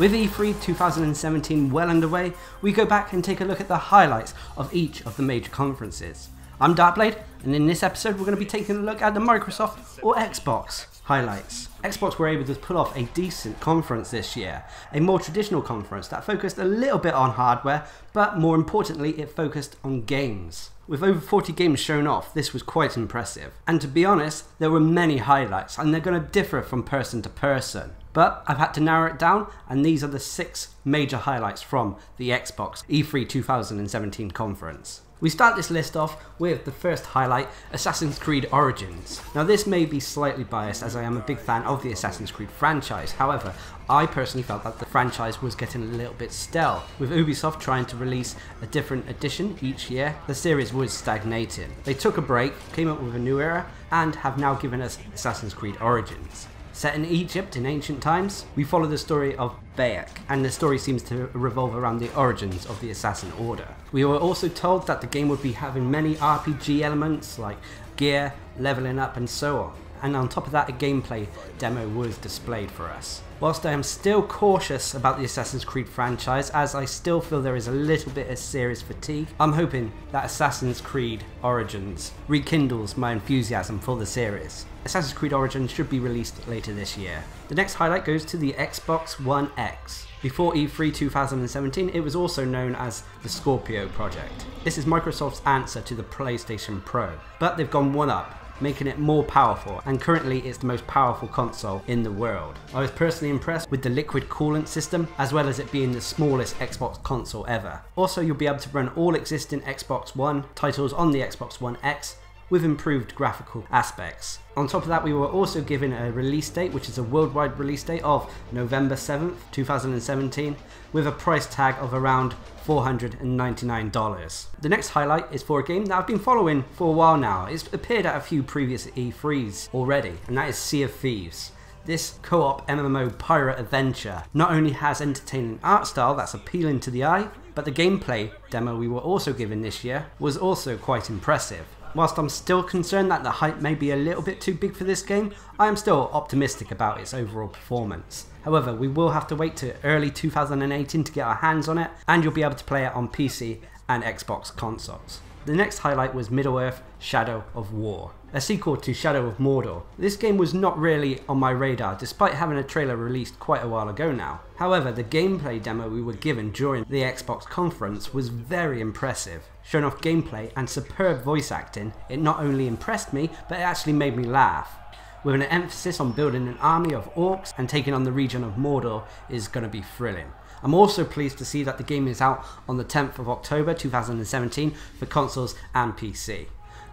With E3 2017 well underway, we go back and take a look at the highlights of each of the major conferences. I'm Darcblade, and in this episode we're going to be taking a look at the Microsoft or Xbox highlights. Xbox were able to pull off a decent conference this year, a more traditional conference that focused a little bit on hardware, but more importantly it focused on games. With over 40 games shown off, this was quite impressive. And to be honest, there were many highlights and they're going to differ from person to person. But I've had to narrow it down, and these are the 6 major highlights from the Xbox E3 2017 conference. We start this list off with the first highlight, Assassin's Creed Origins. Now this may be slightly biased as I am a big fan of the Assassin's Creed franchise, however, I personally felt that the franchise was getting a little bit stale. With Ubisoft trying to release a different edition each year, the series was stagnating. They took a break, came up with a new era, and have now given us Assassin's Creed Origins. Set in Egypt in ancient times, we follow the story of Bayek, and the story seems to revolve around the origins of the Assassin Order. We were also told that the game would be having many RPG elements like gear, leveling up and so on. And on top of that, a gameplay demo was displayed for us. Whilst I am still cautious about the Assassin's Creed franchise, as I still feel there is a little bit of series fatigue, I'm hoping that Assassin's Creed Origins rekindles my enthusiasm for the series. Assassin's Creed Origins should be released later this year. The next highlight goes to the Xbox One X. Before E3 2017, it was also known as the Scorpio project. This is Microsoft's answer to the PlayStation Pro, but they've gone one up, making it more powerful, and currently it's the most powerful console in the world. I was personally impressed with the liquid coolant system, as well as it being the smallest Xbox console ever. Also, you'll be able to run all existing Xbox One titles on the Xbox One X with improved graphical aspects. On top of that, we were also given a release date, which is a worldwide release date of November 7th, 2017, with a price tag of around $499. The next highlight is for a game that I've been following for a while now. It's appeared at a few previous E3s already, and that is Sea of Thieves. This co-op MMO pirate adventure not only has entertaining art style that's appealing to the eye, but the gameplay demo we were also given this year was also quite impressive. Whilst I'm still concerned that the hype may be a little bit too big for this game, I am still optimistic about its overall performance. However, we will have to wait to early 2018 to get our hands on it, and you'll be able to play it on PC and Xbox consoles. The next highlight was Middle-earth: Shadow of War, a sequel to Shadow of Mordor. This game was not really on my radar despite having a trailer released quite a while ago now. However, the gameplay demo we were given during the Xbox conference was very impressive. Showing off gameplay and superb voice acting, it not only impressed me, but it actually made me laugh. With an emphasis on building an army of orcs and taking on the region of Mordor is going to be thrilling. I'm also pleased to see that the game is out on the 10th of October 2017 for consoles and PC.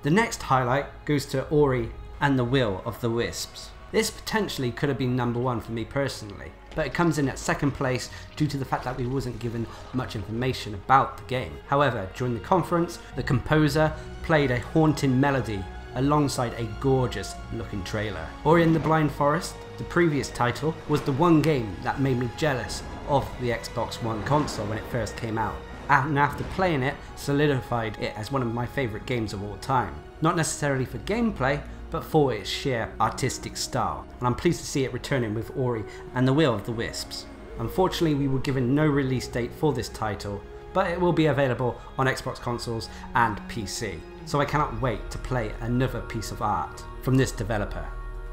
The next highlight goes to Ori and the Will of the Wisps. This potentially could have been number 1 for me personally, but it comes in at second place due to the fact that we wasn't given much information about the game. However, during the conference, the composer played a haunting melody alongside a gorgeous looking trailer. Ori and the Blind Forest, the previous title, was the one game that made me jealous of the Xbox One console when it first came out, and after playing it, solidified it as one of my favourite games of all time. Not necessarily for gameplay, but for its sheer artistic style, and I'm pleased to see it returning with Ori and the Will of the Wisps. Unfortunately, we were given no release date for this title, but it will be available on Xbox consoles and PC, so I cannot wait to play another piece of art from this developer.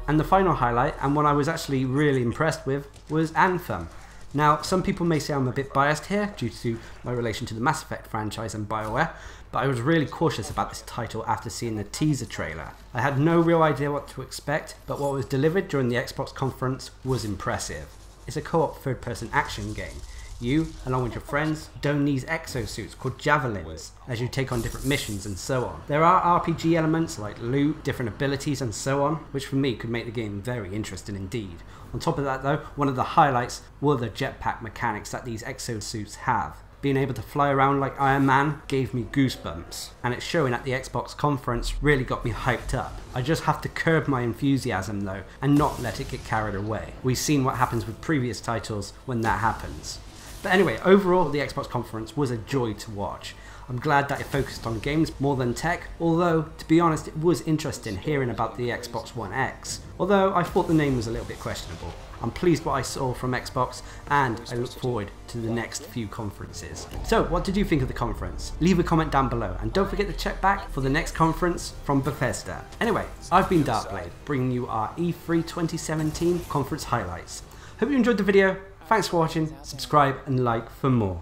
And the final highlight, and one I was actually really impressed with, was Anthem. Now, some people may say I'm a bit biased here due to my relation to the Mass Effect franchise and BioWare, but I was really cautious about this title after seeing the teaser trailer. I had no real idea what to expect, but what was delivered during the Xbox conference was impressive. It's a co-op third-person action game. You, along with your friends, don these exosuits called javelins as you take on different missions and so on. There are RPG elements like loot, different abilities and so on, which for me could make the game very interesting indeed. On top of that though, one of the highlights were the jetpack mechanics that these exosuits have. Being able to fly around like Iron Man gave me goosebumps, and it's showing at the Xbox conference really got me hyped up. I just have to curb my enthusiasm though, and not let it get carried away. We've seen what happens with previous titles when that happens. But anyway, overall the Xbox conference was a joy to watch. I'm glad that it focused on games more than tech, although to be honest it was interesting hearing about the Xbox One X, although I thought the name was a little bit questionable. I'm pleased what I saw from Xbox and I look forward to the next few conferences. So what did you think of the conference? Leave a comment down below and don't forget to check back for the next conference from Bethesda. Anyway, I've been Darcblade, bringing you our E3 2017 conference highlights. Hope you enjoyed the video, thanks for watching, subscribe and like for more.